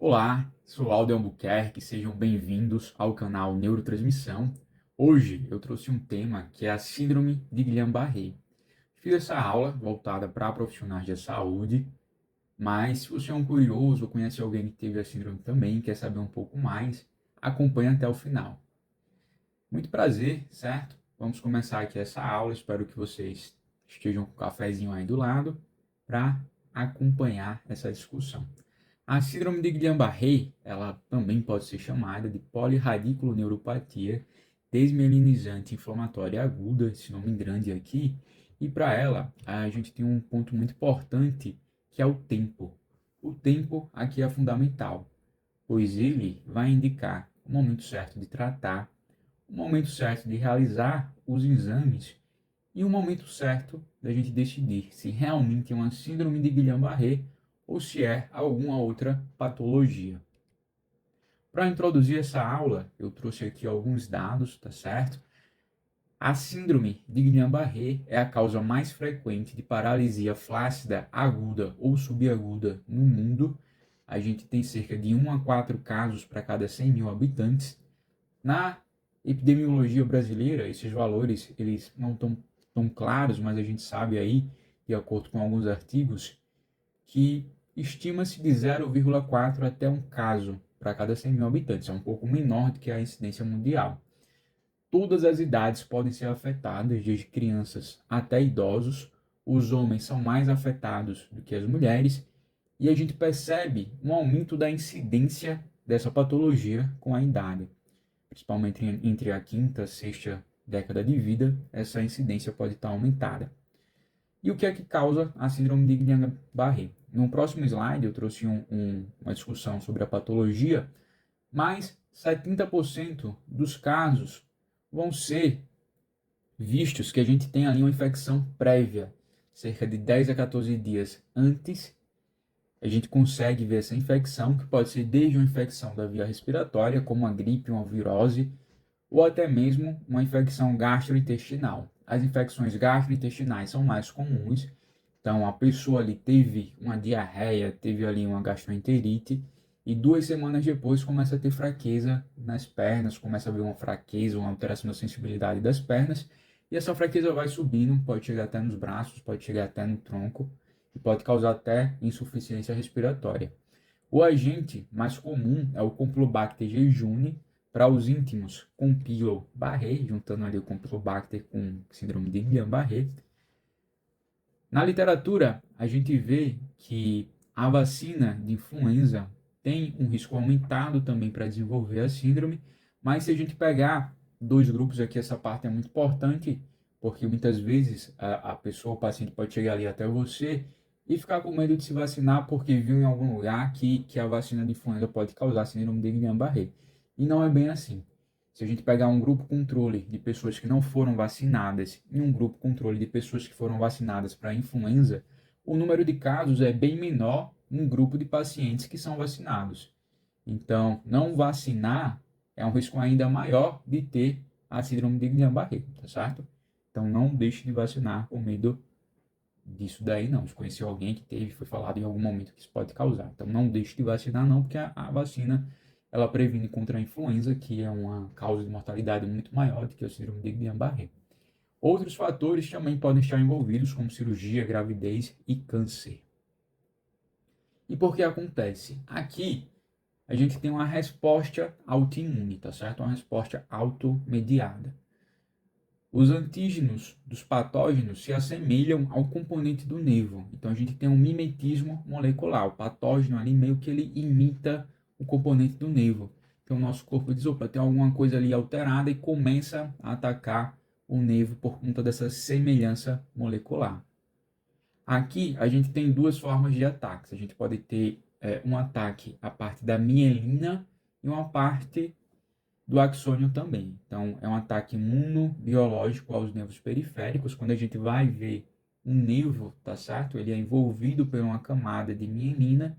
Olá, sou Aldo Albuquerque, sejam bem-vindos ao canal Neurotransmissão. Hoje eu trouxe um tema que é a Síndrome de Guillain-Barré. Fiz essa aula voltada para profissionais da saúde, mas se você é um curioso ou conhece alguém que teve a síndrome também, quer saber um pouco mais, acompanhe até o final. Muito prazer, certo? Vamos começar aqui essa aula, espero que vocês estejam com o cafezinho aí do lado para acompanhar essa discussão. A síndrome de Guillain-Barré, ela também pode ser chamada de polirradiculoneuropatia desmielinizante inflamatória aguda, esse nome grande aqui, e para ela a gente tem um ponto muito importante que é o tempo. O tempo aqui é fundamental, pois ele vai indicar o momento certo de tratar, o momento certo de realizar os exames e o momento certo da gente decidir se realmente é uma síndrome de Guillain-Barré ou se é alguma outra patologia. Para introduzir essa aula, eu trouxe aqui alguns dados, tá certo? A síndrome de Guillain-Barré é a causa mais frequente de paralisia flácida aguda ou subaguda no mundo. A gente tem cerca de 1 a 4 casos para cada 100 mil habitantes. Na epidemiologia brasileira, esses valores eles não estão tão claros, mas a gente sabe aí, de acordo com alguns artigos, que estima-se de 0,4 até um caso para cada 100 mil habitantes. É um pouco menor do que a incidência mundial. Todas as idades podem ser afetadas, desde crianças até idosos. Os homens são mais afetados do que as mulheres. E a gente percebe um aumento da incidência dessa patologia com a idade. Principalmente entre a quinta e sexta década de vida, essa incidência pode estar aumentada. E o que é que causa a síndrome de Guillain-Barré? No próximo slide eu trouxe uma discussão sobre a patologia, mas 70% dos casos vão ser vistos que a gente tem ali uma infecção prévia, cerca de 10 a 14 dias antes, a gente consegue ver essa infecção, que pode ser desde uma infecção da via respiratória, como uma gripe, uma virose, ou até mesmo uma infecção gastrointestinal. As infecções gastrointestinais são mais comuns, então a pessoa ali teve uma diarreia, teve ali uma gastroenterite, e 2 semanas depois começa a ter fraqueza nas pernas, começa a ver uma fraqueza, uma alteração da sensibilidade das pernas, e essa fraqueza vai subindo, pode chegar até nos braços, pode chegar até no tronco, e pode causar até insuficiência respiratória. O agente mais comum é o Campylobacter jejuni, para os íntimos, Campylobacter, juntando ali o Campylobacter com síndrome de Guillain-Barré. Na literatura, a gente vê que a vacina de influenza tem um risco aumentado também para desenvolver a síndrome, mas se a gente pegar dois grupos aqui, essa parte é muito importante, porque muitas vezes a pessoa, o paciente pode chegar ali até você e ficar com medo de se vacinar porque viu em algum lugar que a vacina de influenza pode causar síndrome de Guillain-Barré. E não é bem assim. Se a gente pegar um grupo controle de pessoas que não foram vacinadas e um grupo controle de pessoas que foram vacinadas para influenza, o número de casos é bem menor no grupo de pacientes que são vacinados. Então, não vacinar é um risco ainda maior de ter a síndrome de Guillain-Barré, tá certo? Então, não deixe de vacinar com medo disso daí, não. Se conheceu alguém que teve, foi falado em algum momento que isso pode causar. Então, não deixe de vacinar, não, porque a vacina ela previne contra a influenza, que é uma causa de mortalidade muito maior do que a síndrome de Guillain-Barré. Outros fatores também podem estar envolvidos, como cirurgia, gravidez e câncer. E por que acontece? Aqui, a gente tem uma resposta autoimune, tá certo? Uma resposta automediada. Os antígenos dos patógenos se assemelham ao componente do nevo. Então, a gente tem um mimetismo molecular. O patógeno ali meio que ele imita o componente do nevo. Então, o nosso corpo diz, opa, tem alguma coisa ali alterada e começa a atacar o nevo por conta dessa semelhança molecular. Aqui, a gente tem duas formas de ataques. A gente pode ter um ataque a parte da mielina e uma parte do axônio também. Então, é um ataque imunobiológico aos nervos periféricos. Quando a gente vai ver um nervo, tá certo? Ele é envolvido por uma camada de mielina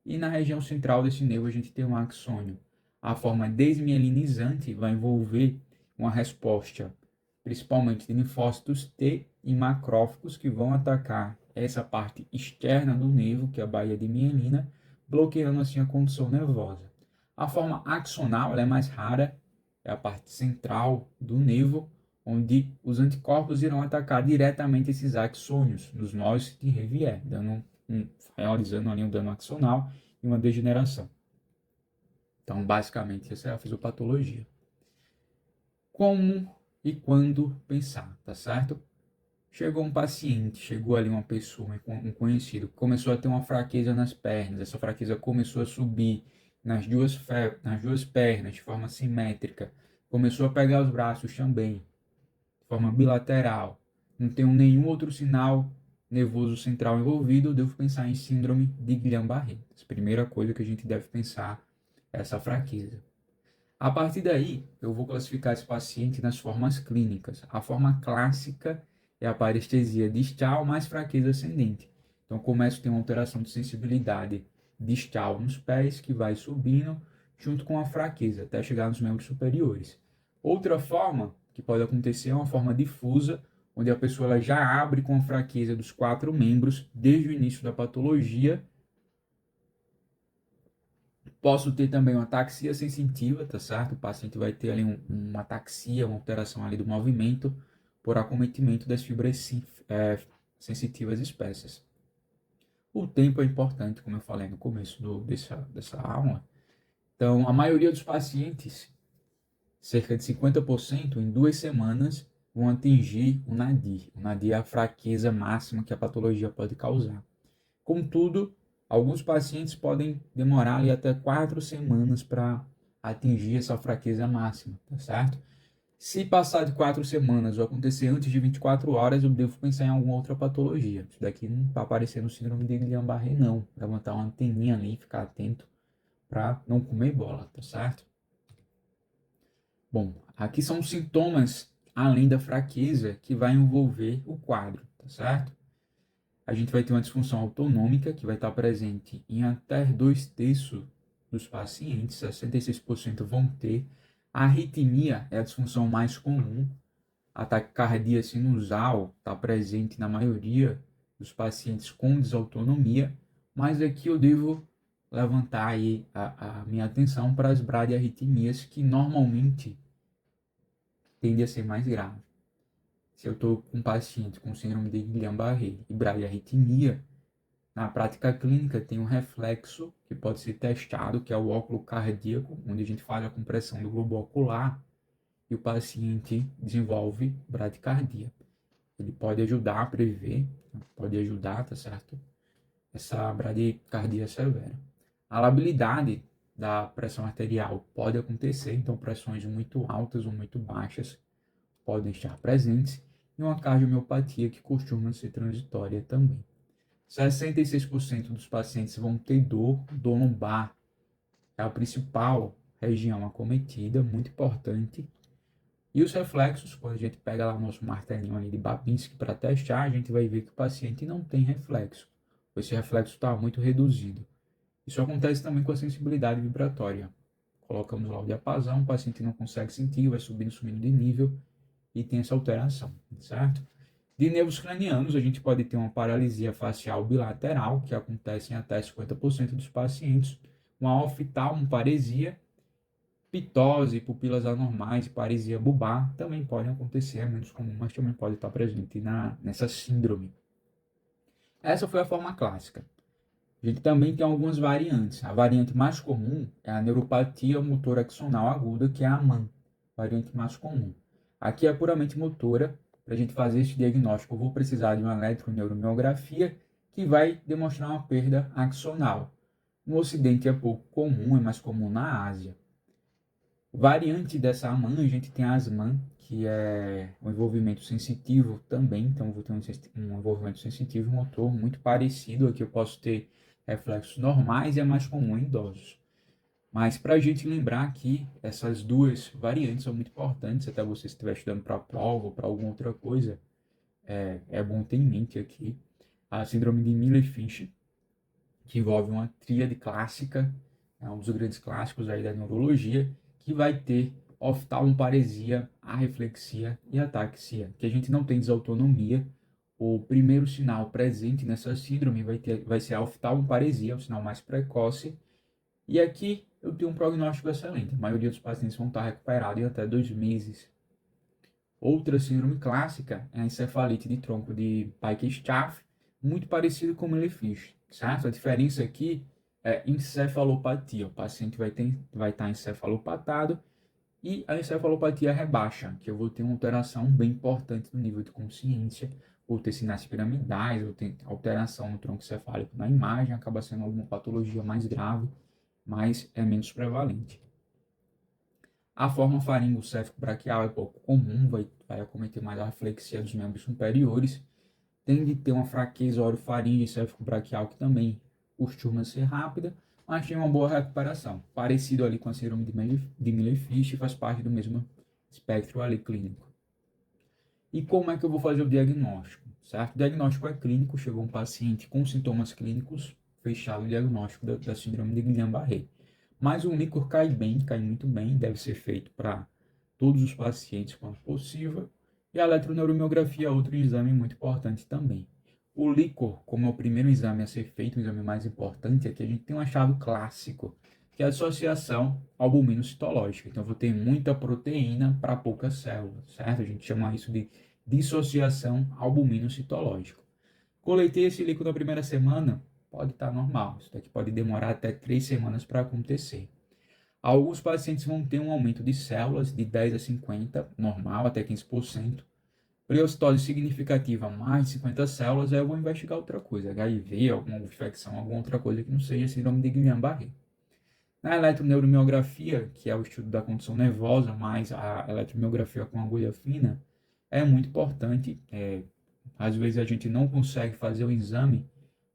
e na região central desse nervo a gente tem um axônio. A forma desmielinizante vai envolver uma resposta, principalmente de linfócitos T e macrófagos que vão atacar essa parte externa do nervo, que é a baía de mielina, bloqueando assim a condução nervosa. A forma axonal ela é mais rara, é a parte central do nervo, onde os anticorpos irão atacar diretamente esses axônios, nos nós de Revier, realizando ali um dano axonal e uma degeneração. Então, basicamente, essa é a fisiopatologia. Como e quando pensar, tá certo? Chegou um paciente, chegou ali uma pessoa, um conhecido, começou a ter uma fraqueza nas pernas, essa fraqueza começou a subir nas duas pernas de forma simétrica, começou a pegar os braços também, de forma bilateral, não tem nenhum outro sinal nervoso central envolvido, eu devo pensar em síndrome de Guillain-Barré. A primeira coisa que a gente deve pensar é essa fraqueza. A partir daí, eu vou classificar esse paciente nas formas clínicas. A forma clássica é a parestesia distal mais fraqueza ascendente. Então, começo a ter uma alteração de sensibilidade distal nos pés, que vai subindo junto com a fraqueza, até chegar nos membros superiores. Outra forma que pode acontecer é uma forma difusa, onde a pessoa ela já abre com a fraqueza dos 4 membros desde o início da patologia. Posso ter também uma ataxia sensitiva, tá certo? O paciente vai ter ali uma ataxia, uma alteração ali do movimento por acometimento das fibras sensitivas espessas. O tempo é importante, como eu falei no começo dessa aula. Então, a maioria dos pacientes, cerca de 50%, em 2 semanas, vão atingir o nadir. O nadir é a fraqueza máxima que a patologia pode causar. Contudo, alguns pacientes podem demorar ali até 4 semanas para atingir essa fraqueza máxima, tá certo? Se passar de 4 semanas ou acontecer antes de 24 horas, eu devo pensar em alguma outra patologia. Isso daqui não está aparecendo síndrome de Guillain-Barré, não. Levantar uma anteninha ali e ficar atento para não comer bola, tá certo? Bom, aqui são os sintomas, além da fraqueza, que vai envolver o quadro, tá certo? A gente vai ter uma disfunção autonômica que vai estar presente em até 2/3 dos pacientes, 66% vão ter. A arritmia é a disfunção mais comum. A taquicardia sinusal está presente na maioria dos pacientes com desautonomia, mas aqui eu devo levantar aí a minha atenção para as bradiarritmias, que normalmente tendem a ser mais graves. Se eu estou com um paciente com síndrome de Guillain-Barré e bradiarritmia, na prática clínica tem um reflexo que pode ser testado, que é o óculo cardíaco, onde a gente faz a compressão do globo ocular e o paciente desenvolve bradicardia. Ele pode ajudar a prever, pode ajudar, tá certo? Essa bradicardia severa. A labilidade da pressão arterial pode acontecer, então pressões muito altas ou muito baixas podem estar presentes, e uma cardiomiopatia que costuma ser transitória também. 66% dos pacientes vão ter dor lombar, é a principal região acometida, muito importante. E os reflexos, quando a gente pega lá o nosso martelinho ali de Babinski para testar, a gente vai ver que o paciente não tem reflexo. Esse reflexo está muito reduzido. Isso acontece também com a sensibilidade vibratória. Colocamos lá o diapasão, o paciente não consegue sentir, vai subindo de nível e tem essa alteração, certo? De nervos cranianos, a gente pode ter uma paralisia facial bilateral, que acontece em até 50% dos pacientes, uma oftalmoparesia, pitose, pupilas anormais e paresia bulbar também podem acontecer, é menos comum, mas também pode estar presente nessa síndrome. Essa foi a forma clássica. A gente também tem algumas variantes. A variante mais comum é a neuropatia motora axonal aguda, que é a MAN, variante mais comum. Aqui é puramente motora. Para a gente fazer esse diagnóstico, eu vou precisar de uma eletroneuromiografia que vai demonstrar uma perda axonal. No Ocidente é pouco comum, é mais comum na Ásia. Variante dessa AMAN, a gente tem a ASMAN, que é um envolvimento sensitivo também. Então, eu vou ter um envolvimento sensitivo motor muito parecido. Aqui eu posso ter reflexos normais e é mais comum em idosos. Mas para a gente lembrar que essas duas variantes são muito importantes, até você estiver estudando para a prova ou para alguma outra coisa, é bom ter em mente aqui a síndrome de Miller-Finch, que envolve uma tríade clássica, é um dos grandes clássicos aí da neurologia, que vai ter oftalmoparesia, arreflexia e ataxia, que a gente não tem desautonomia, O primeiro sinal presente nessa síndrome vai ser a oftalmoparesia, o sinal mais precoce. E aqui eu tenho um prognóstico excelente. A maioria dos pacientes vão estar recuperados em até 2 meses. Outra síndrome clássica é a encefalite de tronco de Pike-Staff, muito parecido com o Miller-Fish, certo? A diferença aqui é encefalopatia. O paciente vai estar encefalopatado e a encefalopatia rebaixa, que eu vou ter uma alteração bem importante no nível de consciência, vou ter sinais piramidais, vou ter alteração no tronco cefálico na imagem, acaba sendo alguma patologia mais grave, mas é menos prevalente. A forma faringocéfico-braquial é pouco comum, vai acometer mais a reflexia dos membros superiores, tende a ter uma fraqueza orofaringe céfico-braquial que também costuma ser rápida, mas tem uma boa recuperação. Parecido ali com a síndrome de Miller-Fish, faz parte do mesmo espectro ali clínico. E como é que eu vou fazer o diagnóstico? Certo? O diagnóstico é clínico, chegou um paciente com sintomas clínicos, fechado o diagnóstico da síndrome de Guillain-Barré. Mas o líquor cai bem, cai muito bem, deve ser feito para todos os pacientes quando possível. E a eletroneuromiografia é outro exame muito importante também. O líquor, como é o primeiro exame a ser feito, o exame mais importante, é que a gente tem um achado clássico, que é a associação albumino-citológica. Então, eu vou ter muita proteína para poucas células, certo? A gente chama isso de dissociação albumino-citológica. Coletei esse líquido na primeira semana, pode estar normal. Isso daqui pode demorar até 3 semanas para acontecer. Alguns pacientes vão ter um aumento de células de 10 a 50, normal, até 15%. Periocitose significativa, mais de 50 células, aí eu vou investigar outra coisa, HIV, alguma infecção, alguma outra coisa que não seja síndrome de Guillain-Barré. Na eletroneuromiografia, que é o estudo da condição nervosa, mais a eletromiografia com agulha fina, é muito importante. Às vezes a gente não consegue fazer o exame,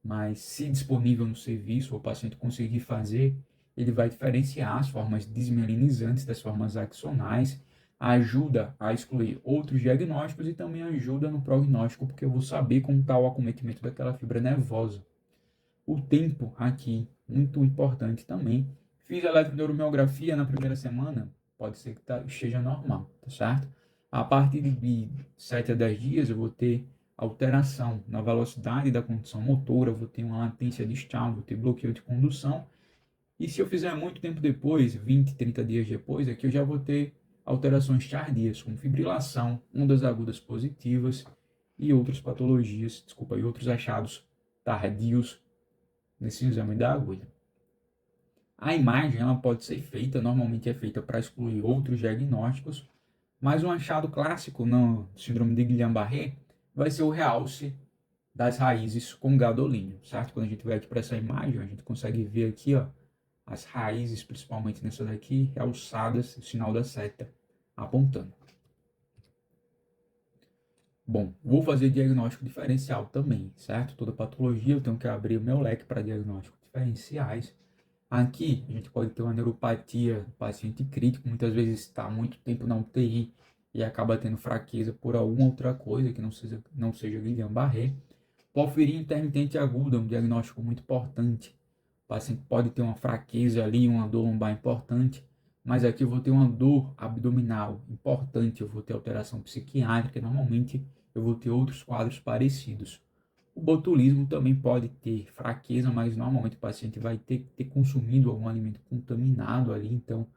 mas se disponível no serviço, o paciente conseguir fazer, ele vai diferenciar as formas desmielinizantes das formas axonais, ajuda a excluir outros diagnósticos e também ajuda no prognóstico, porque eu vou saber como está o acometimento daquela fibra nervosa. O tempo aqui, muito importante também. Fiz a eletroneuromiografia na primeira semana, pode ser que esteja normal, tá certo? A partir de 7 a 10 dias eu vou ter alteração na velocidade da condição motora, vou ter uma latência distal, vou ter bloqueio de condução. E se eu fizer muito tempo depois, 20, 30 dias depois, aqui eu já vou ter alterações tardias, como fibrilação, ondas agudas positivas e outras patologias, e outros achados tardios nesse exame da agulha. A imagem ela pode ser feita, normalmente é feita para excluir outros diagnósticos, mas um achado clássico na síndrome de Guillain-Barré vai ser o realce das raízes com gadolínio, certo? Quando a gente vai aqui para essa imagem, a gente consegue ver aqui, ó, as raízes, principalmente nessa daqui, realçadas, o sinal da seta apontando. Bom, vou fazer diagnóstico diferencial também, certo? Toda patologia eu tenho que abrir o meu leque para diagnósticos diferenciais. Aqui a gente pode ter uma neuropatia, paciente crítico, muitas vezes está muito tempo na UTI e acaba tendo fraqueza por alguma outra coisa que não seja Guillain-Barré. Porfiria intermitente aguda, um diagnóstico muito importante. O paciente pode ter uma fraqueza ali, uma dor lombar importante, mas aqui eu vou ter uma dor abdominal importante, eu vou ter alteração psiquiátrica, normalmente eu vou ter outros quadros parecidos. O botulismo também pode ter fraqueza, mas normalmente o paciente vai ter consumido algum alimento contaminado ali, então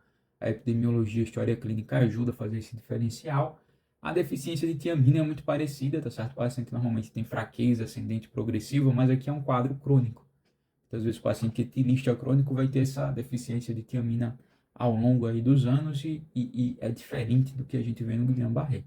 a epidemiologia, a história clínica ajuda a fazer esse diferencial. A deficiência de tiamina é muito parecida, tá certo? O paciente normalmente tem fraqueza ascendente progressiva, mas aqui é um quadro crônico. Muitas vezes o paciente etilista crônico vai ter essa deficiência de tiamina ao longo aí dos anos e é diferente do que a gente vê no Guillain-Barré.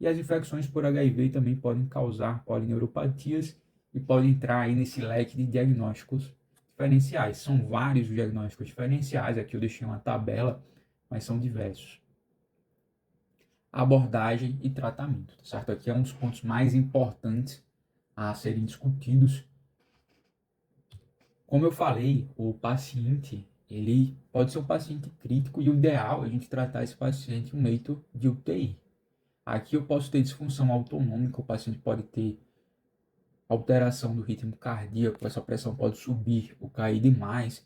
E as infecções por HIV também podem causar polineuropatias e podem entrar aí nesse leque de diagnósticos diferenciais. São vários diagnósticos diferenciais, aqui eu deixei uma tabela, mas são diversos. Abordagem e tratamento, tá certo? Aqui é um dos pontos mais importantes a serem discutidos. Como eu falei, o paciente, ele pode ser um paciente crítico e o ideal é a gente tratar esse paciente em um leito de UTI. Aqui eu posso ter disfunção autonômica, o paciente pode ter alteração do ritmo cardíaco, essa pressão pode subir ou cair demais.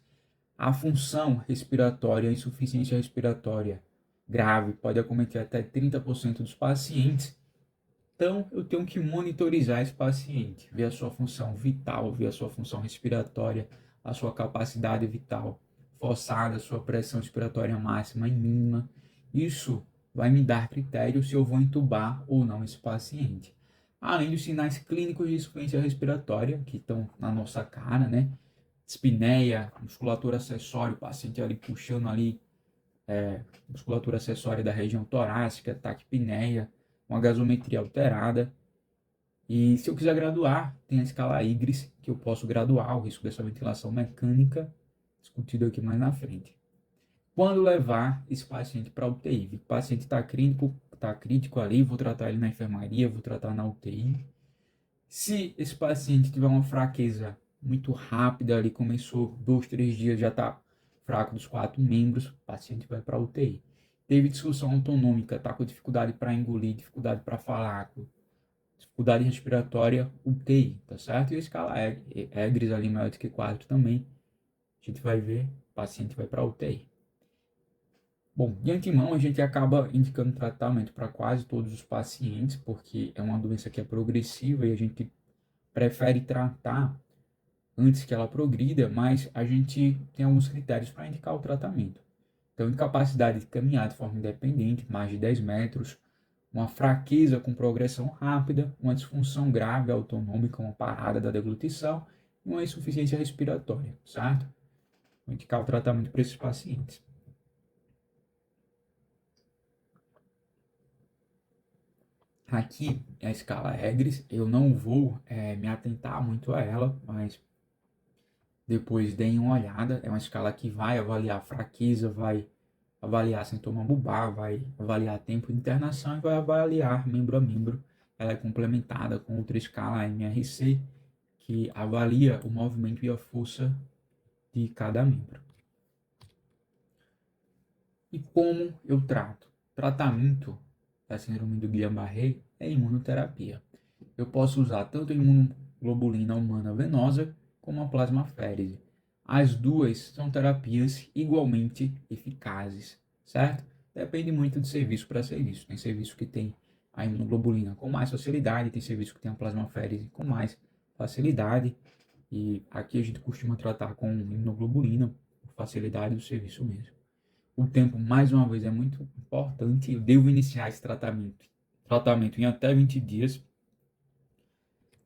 A função respiratória, a insuficiência respiratória grave pode acometer até 30% dos pacientes. Então, eu tenho que monitorizar esse paciente, ver a sua função vital, ver a sua função respiratória, a sua capacidade vital forçada, a sua pressão respiratória máxima e mínima. Isso vai me dar critério se eu vou entubar ou não esse paciente. Além dos sinais clínicos de insuficiência respiratória, que estão na nossa cara, né? Dispneia, musculatura acessória, o paciente ali puxando ali, musculatura acessória da região torácica, taquipneia, uma gasometria alterada. E se eu quiser graduar, tem a escala IGRIS, que eu posso graduar o risco dessa ventilação mecânica, discutido aqui mais na frente. Quando levar esse paciente para a UTI? O paciente está crítico ali, vou tratar ele na enfermaria, vou tratar na UTI. Se esse paciente tiver uma fraqueza muito rápida ali, começou 2, 3 dias, já está fraco dos 4 membros, o paciente vai para a UTI. Teve disfunção autonômica, está com dificuldade para engolir, dificuldade para falar, dificuldade respiratória, UTI, tá certo? E a escala EGRIS ali maior do que 4 também, a gente vai ver, o paciente vai para a UTI. Bom, de antemão a gente acaba indicando tratamento para quase todos os pacientes, porque é uma doença que é progressiva e a gente prefere tratar antes que ela progrida, mas a gente tem alguns critérios para indicar o tratamento. Então, incapacidade de caminhar de forma independente, mais de 10 metros, uma fraqueza com progressão rápida, uma disfunção grave autonômica, uma parada da deglutição e uma insuficiência respiratória, certo? Vou indicar o tratamento para esses pacientes. Aqui é a escala EGRIS, eu não vou me atentar muito a ela, mas depois deem uma olhada. É uma escala que vai avaliar fraqueza, vai avaliar sintoma bulbar, vai avaliar tempo de internação e vai avaliar membro a membro. Ela é complementada com outra escala, a MRC, que avalia o movimento e a força de cada membro. E como eu trato? Tratamento da síndrome do Guillain-Barré é imunoterapia. Eu posso usar tanto a imunoglobulina humana venosa como a plasmaférese. As duas são terapias igualmente eficazes, certo? Depende muito de serviço para serviço. Tem serviço que tem a imunoglobulina com mais facilidade, tem serviço que tem a plasmaférese com mais facilidade. E aqui a gente costuma tratar com imunoglobulina por facilidade do serviço mesmo. O tempo, mais uma vez, é muito importante. Eu devo iniciar esse tratamento em até 20 dias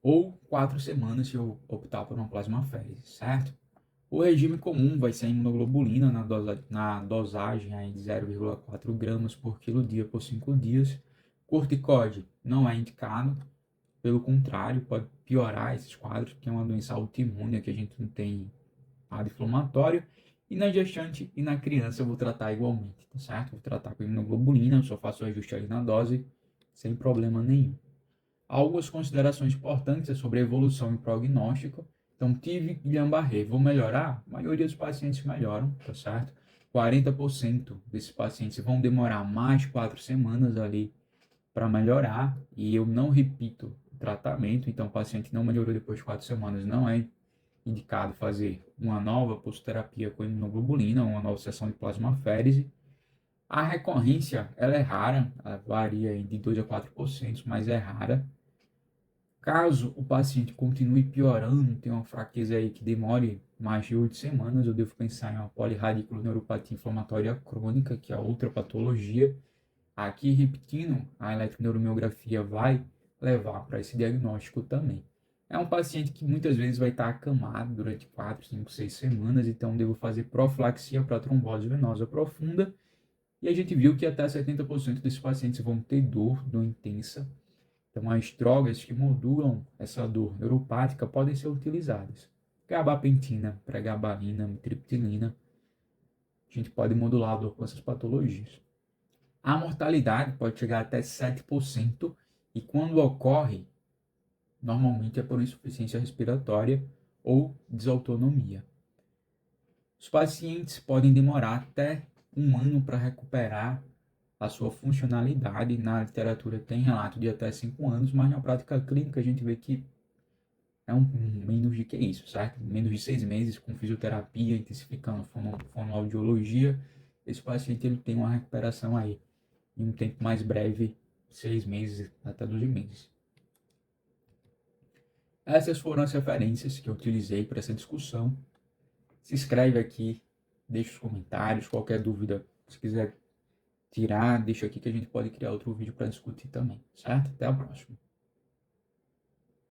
ou 4 semanas se eu optar por uma plasmaférese, certo? O regime comum vai ser a imunoglobulina na dosagem aí de 0,4 gramas por quilo dia por 5 dias. Corticóide não é indicado, pelo contrário, pode piorar esses quadros, porque é uma doença autoimune que a gente não tem quadro inflamatório. E na gestante e na criança eu vou tratar igualmente, tá certo? Vou tratar com imunoglobulina, eu só faço o ajuste ali na dose, sem problema nenhum. Algumas considerações importantes sobre a evolução e prognóstico. Então, tive Guillain-Barré, vou melhorar? A maioria dos pacientes melhoram, tá certo? 40% desses pacientes vão demorar mais de 4 semanas ali para melhorar, e eu não repito o tratamento, então o paciente não melhorou depois de 4 semanas, não é indicado fazer uma nova pulsoterapia com imunoglobulina, uma nova sessão de plasmaférese. A recorrência, ela é rara, ela varia de 2 a 4%, mas é rara. Caso o paciente continue piorando, tem uma fraqueza aí que demore mais de 8 semanas, eu devo pensar em uma polirradiculoneuropatia inflamatória crônica, que é outra patologia. Aqui, repetindo, a eletroneuromiografia vai levar para esse diagnóstico também. É um paciente que muitas vezes vai estar acamado durante 4, 5, 6 semanas, então devo fazer profilaxia para trombose venosa profunda. E a gente viu que até 70% desses pacientes vão ter dor intensa. Então, as drogas que modulam essa dor neuropática podem ser utilizadas. Gabapentina, pregabalina, mitriptilina. A gente pode modular a dor com essas patologias. A mortalidade pode chegar até 7% e quando ocorre, normalmente é por insuficiência respiratória ou desautonomia. Os pacientes podem demorar até 1 ano para recuperar a sua funcionalidade. Na literatura tem relato de até 5 anos, mas na prática clínica a gente vê que é menos de que isso, certo? Menos de 6 meses com fisioterapia, intensificando fonoaudiologia, esse paciente ele tem uma recuperação aí em um tempo mais breve, 6 meses até 12 meses. Essas foram as referências que eu utilizei para essa discussão. Se inscreve aqui, deixa os comentários, qualquer dúvida, se quiser tirar, deixa aqui que a gente pode criar outro vídeo para discutir também, certo? Até a próxima.